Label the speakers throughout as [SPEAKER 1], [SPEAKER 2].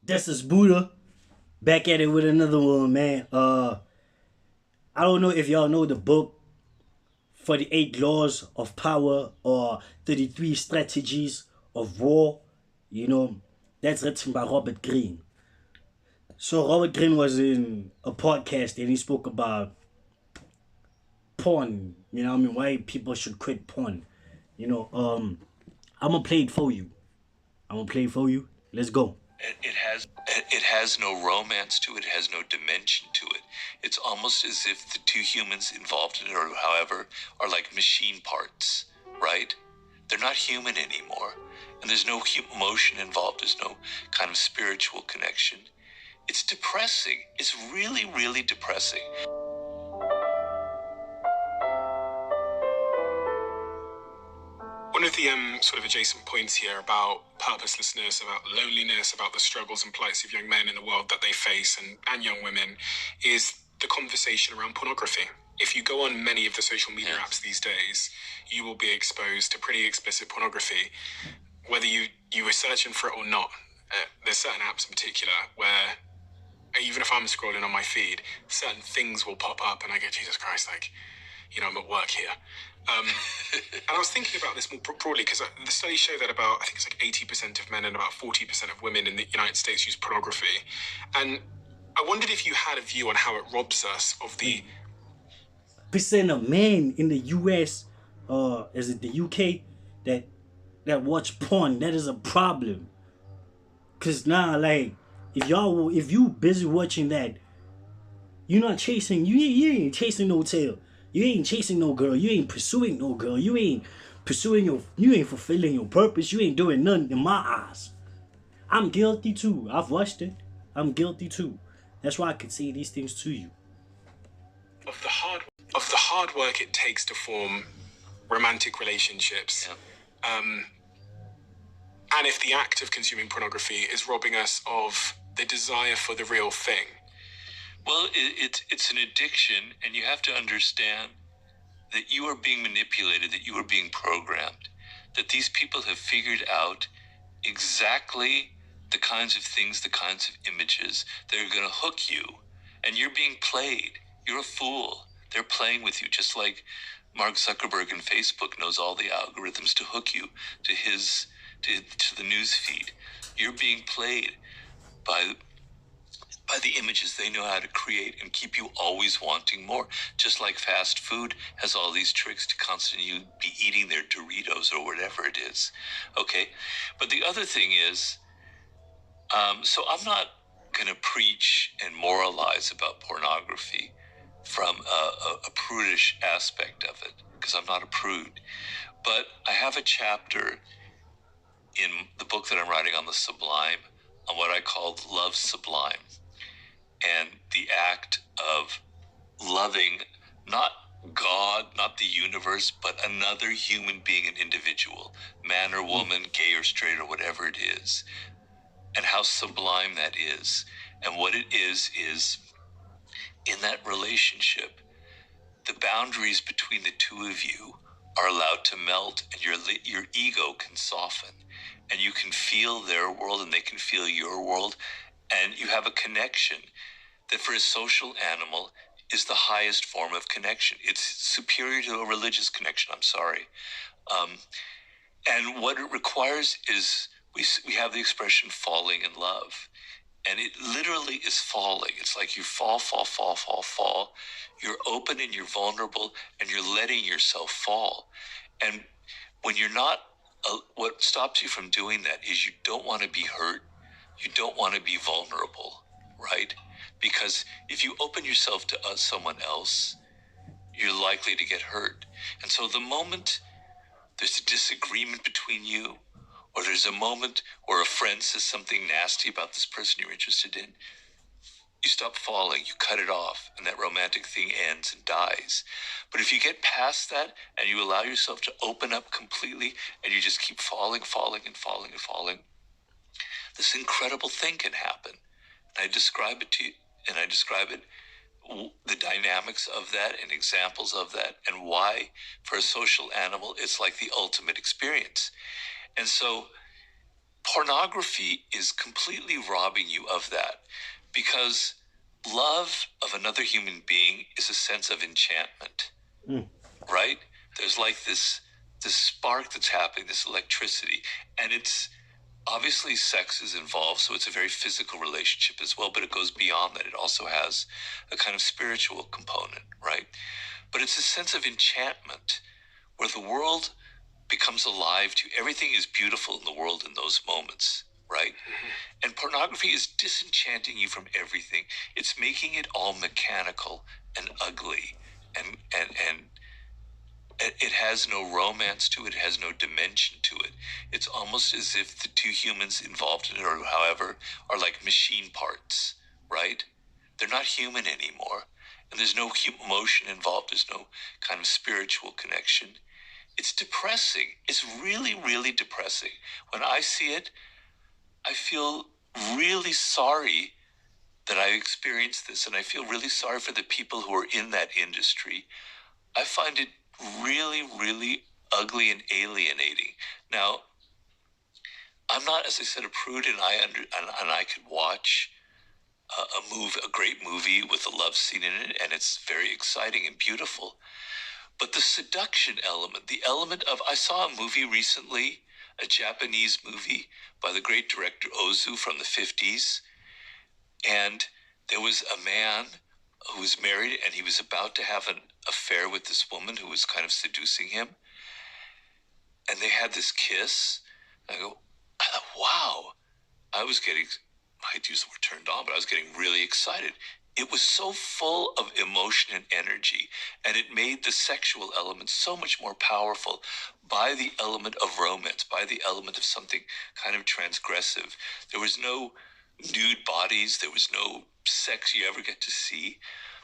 [SPEAKER 1] This is Buddha back at it with another one, man. I don't know if y'all know the book 48 Laws of Power or 33 Strategies of War. You know, that's written by Robert Greene. So Robert Greene was in a podcast and he spoke about porn. You know what I mean? Why people should quit porn. You know, I'm gonna play it for you. I'm gonna play it for you. Let's go.
[SPEAKER 2] It has no romance to it. It has no dimension to it. It's almost as if the two humans involved in it, or however, are like machine parts, right? They're not human anymore, and there's no emotion involved. There's no kind of spiritual connection. It's depressing. It's really, really depressing.
[SPEAKER 3] One of the sort of adjacent points here about purposelessness, about loneliness, about the struggles and plights of young men in the world that they face and young women is the conversation around pornography. If you go on many of the social media apps these days, you will be exposed to pretty explicit pornography, whether you were searching for it or not. There's certain apps in particular where even if I'm scrolling on my feed, certain things will pop up and I go, Jesus Christ, I'm at work here. And I was thinking about this more broadly because the studies show that I think it's like 80% of men and about 40% of women in the United States use pornography. And I wondered if you had a view on how it robs us of the
[SPEAKER 1] Percent of men in the US, is it the UK, that watch porn. That is a problem. Cause now, like, if you busy watching that, you're not chasing. You ain't chasing no tail. You ain't chasing no girl. You ain't pursuing no girl. You ain't fulfilling your purpose. You ain't doing nothing in my eyes. I'm guilty too. I've watched it. I'm guilty too. That's why I could say these things to you.
[SPEAKER 3] of the hard work it takes to form romantic relationships. And if the act of consuming pornography is robbing us of the desire for the real thing.
[SPEAKER 2] Well, it's an addiction, and you have to understand that you are being manipulated, that you are being programmed, that these people have figured out exactly the kinds of things, the kinds of images that are going to hook you, and you're being played. You're a fool. They're playing with you, just like Mark Zuckerberg and Facebook knows all the algorithms to hook you to the news feed. You're being played by the images they know how to create and keep you always wanting more. Just like fast food has all these tricks to constantly be eating their Doritos or whatever it is. Okay, but the other thing is, so I'm not going to preach and moralize about pornography from a prudish aspect of it, because I'm not a prude. But I have a chapter in the book that I'm writing on the sublime, on what I call love sublime, and the act of loving not God, not the universe, but another human being, an individual, man or woman, gay or straight or whatever it is, and how sublime that is. And what it is in that relationship, the boundaries between the two of you are allowed to melt, and your ego can soften, and you can feel their world and they can feel your world, and you have a connection that for a social animal is the highest form of connection. It's superior to a religious connection, I'm sorry. And what it requires is we have the expression falling in love. And it literally is falling. It's like you fall. You're open and you're vulnerable and you're letting yourself fall. And when you're not, what stops you from doing that is you don't want to be hurt. You don't want to be vulnerable, right? Because if you open yourself to someone else, you're likely to get hurt. And so the moment there's a disagreement between you, or there's a moment where a friend says something nasty about this person you're interested in, you stop falling, you cut it off, and that romantic thing ends and dies. But if you get past that and you allow yourself to open up completely and you just keep falling, this incredible thing can happen. And I describe it to you, and I describe it, the dynamics of that and examples of that, and why for a social animal it's like the ultimate experience. And so pornography is completely robbing you of that, because love of another human being is a sense of enchantment, right? There's like this spark that's happening, this electricity, and it's obviously sex is involved, so it's a very physical relationship as well, but it goes beyond that. It also has a kind of spiritual component, right? But it's a sense of enchantment where the world becomes alive to you. Everything is beautiful in the world in those moments, right? And pornography is disenchanting you from everything. It's making it all mechanical and ugly, and it has no romance to it. It has no dimension to it. It's almost as if the two humans involved in it, or however, are like machine parts, right? They're not human anymore. And there's no emotion involved. There's no kind of spiritual connection. It's depressing. It's really, really depressing. When I see it, I feel really sorry that I experienced this, and I feel really sorry for the people who are in that industry. I find it really, really ugly and alienating. Now, I'm not, as I said, a prude, and I could watch a great movie with a love scene in it, and it's very exciting and beautiful. But the seduction element, the element of, I saw a movie recently, a Japanese movie by the great director Ozu from the 50s, and there was a man who was married, and he was about to have an affair with this woman who was kind of seducing him. And they had this kiss. I thought, wow. I was getting, I hate to use the word turned on, but I was getting really excited. It was so full of emotion and energy, and it made the sexual element so much more powerful by the element of romance, by the element of something kind of transgressive. There was no nude bodies, there was no sex you ever get to see,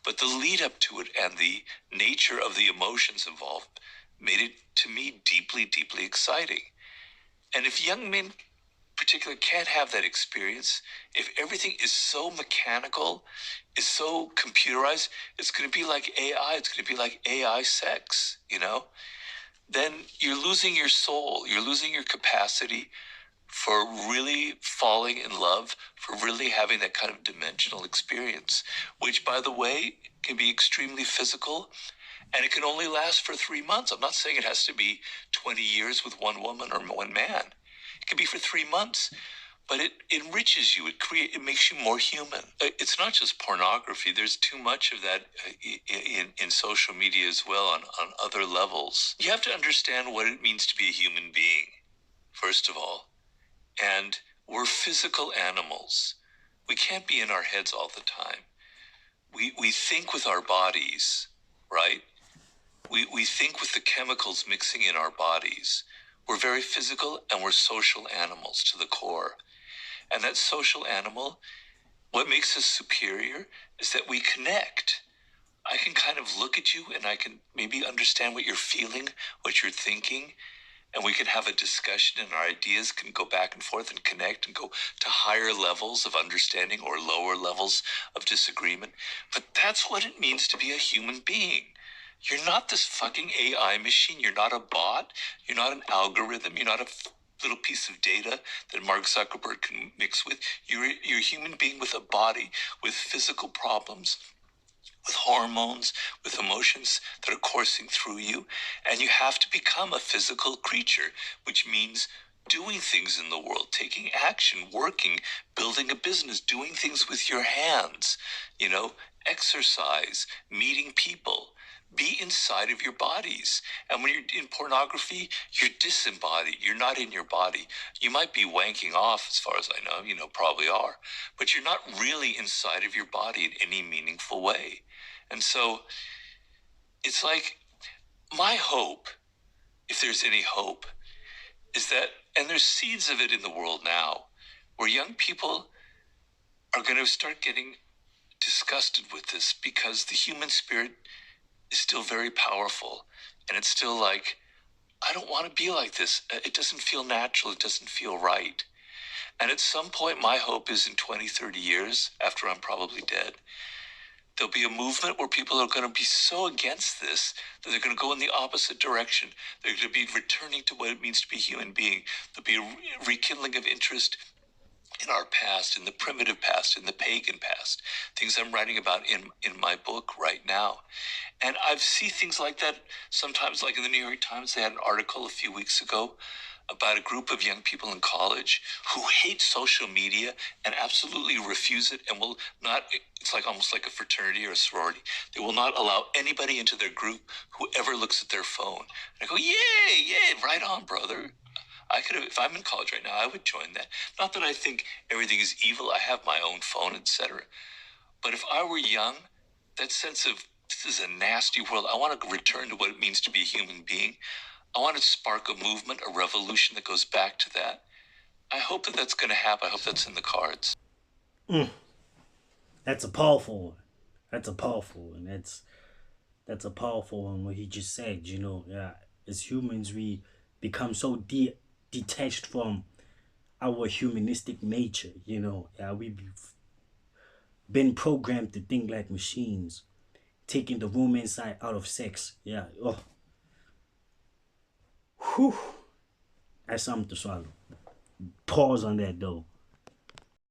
[SPEAKER 2] but the lead up to it and the nature of the emotions involved made it, to me, deeply, deeply exciting. And if young men particularly can't have that experience, if everything is so mechanical, is so computerized, it's going to be like AI. It's going to be like AI sex, then you're losing your soul. You're losing your capacity for really falling in love, for really having that kind of dimensional experience, which, by the way, can be extremely physical, and it can only last for 3 months. I'm not saying it has to be 20 years with one woman or one man. It can be for 3 months, but it enriches you. It makes you more human. It's not just pornography. There's too much of that in social media as well, on other levels. You have to understand what it means to be a human being, first of all. And we're physical animals. We can't be in our heads all the time. We think with our bodies, right? We think with the chemicals mixing in our bodies. We're very physical, and we're social animals to the core. And that social animal, what makes us superior is that we connect. I can kind of look at you, and I can maybe understand what you're feeling, what you're thinking, and we can have a discussion, and our ideas can go back and forth and connect and go to higher levels of understanding or lower levels of disagreement. But that's what it means to be a human being. You're not this fucking AI machine. You're not a bot. You're not an algorithm. You're not a little piece of data that Mark Zuckerberg can mix with. You're a human being with a body, with physical problems, with hormones, with emotions that are coursing through you. And you have to become a physical creature, which means doing things in the world, taking action, working, building a business, doing things with your hands, exercise, meeting people. Be inside of your bodies. And when you're in pornography, you're disembodied. You're not in your body. You might be wanking off, as far as I know, probably are, but you're not really inside of your body in any meaningful way. And so it's like, my hope, if there's any hope, is that, and there's seeds of it in the world now, where young people are going to start getting disgusted with this, because the human spirit is still very powerful, and it's still like, I don't want to be like this. It doesn't feel natural. It doesn't feel right. And at some point, my hope is in 20, 30 years, after I'm probably dead, There'll be a movement where people are going to be so against this that they're going to go in the opposite direction. They're going to be returning to what it means to be a human being. There'll be a rekindling of interest in our past, in the primitive past, in the pagan past, things I'm writing about in my book right now. And I see things like that sometimes, like in the New York Times, they had an article a few weeks ago about a group of young people in college who hate social media and absolutely refuse it and will not, it's like almost like a fraternity or a sorority. They will not allow anybody into their group who ever looks at their phone. And I go, yay, right on, brother. I could have, if I'm in college right now, I would join that. Not that I think everything is evil. I have my own phone, etc. But if I were young, that sense of this is a nasty world, I want to return to what it means to be a human being. I want to spark a movement, a revolution that goes back to that. I hope that that's going to happen. I hope that's in the cards.
[SPEAKER 1] That's a powerful one. That's a powerful one. That's a powerful one. What he just said, you know, yeah. As humans, we become so detached from our humanistic nature. You know, yeah, we've been programmed to think like machines, taking the romance side out of sex. Yeah. Oh, whew. That's something to swallow. Pause on that though.